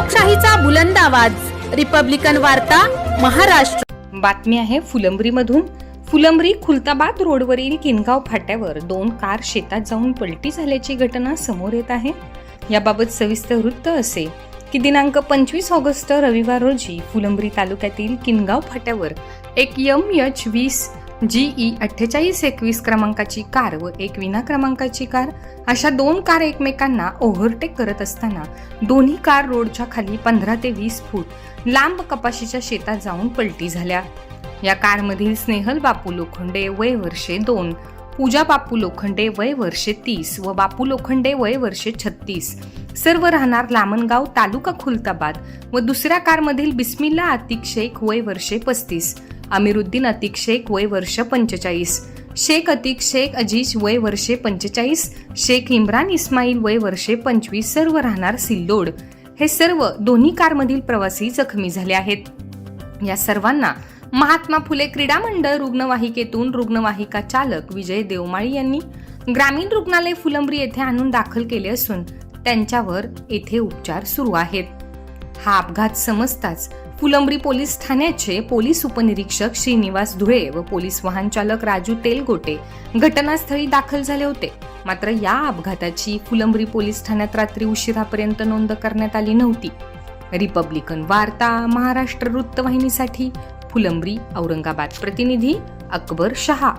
लोकशाहीचा बुलंद आवाज, रिपब्लिकन वार्ता, महाराष्ट्र। बातमी आहे फुलंब्रीमधून। फुलंब्री खुलताबाद रोडवरील किनगाव फाट्यावर 2 कार शेतात जाऊन पलटी झाल्याची घटना समोर येत आहे। याबाबत सविस्तर वृत्त असे की दिनांक 25 ऑगस्ट रविवार रोजी फुलंब्री तालुक्यातील किनगाव फाट्यावर एक MH20 GE 4821 क्रमांकाची कार व एक विना क्रमांकाची कार अशा 2 कार एकमेकांना ओव्हरटेक करत असताना दोन्ही कार रोडच्या खाली 15 ते 20 फूट लांब कपाशीच्या शेतात जाऊन पलटी झाल्या। या कारमधील स्नेहल बापू लोखंडे वय वर्षे 2, पूजा बापू लोखंडे वय वर्षे 30 व बापू लोखंडे वय वर्षे 36 सर्व राहणार लामणगाव तालुका खुलताबाद व दुसऱ्या कारमधील बिस्मिल्ला अतिक शेख वय वर्षे 35, अमीरुद्दीन अतिक शेख वय वर्ष 45, शेख अतिक शेख अजीज वय वर्षे 45, शेख इम्रान इस्माईल वय वर्षे 25 सर्व राहणार सिल्लोड हे सर्व दोन्ही कारमधील प्रवासी जखमी झाले आहेत। या सर्वांना महात्मा फुले क्रीडा मंडळ रुग्णवाहिकेतून रुग्णवाहिका चालक विजय देवमाळी यांनी ग्रामीण रुग्णालय फुलंब्री येथे आणून दाखल केले असून त्यांच्यावर येथे उपचार सुरू आहेत। हा अपघात समजताच फुलंब्री पोलीस ठाण्याचे पोलीस उपनिरीक्षक श्रीनिवास धुळे व पोलीस वाहन चालक राजू तेलगोटे घटनास्थळी दाखल झाले होते। मात्र या अपघाताची फुलंब्री पोलीस ठाण्यात रात्री उशिरापर्यंत नोंद करण्यात आली नव्हती। रिपब्लिकन वार्ता महाराष्ट्र वृत्तवाहिनीसाठी फुलंब्री औरंगाबाद प्रतिनिधी अकबर शहा।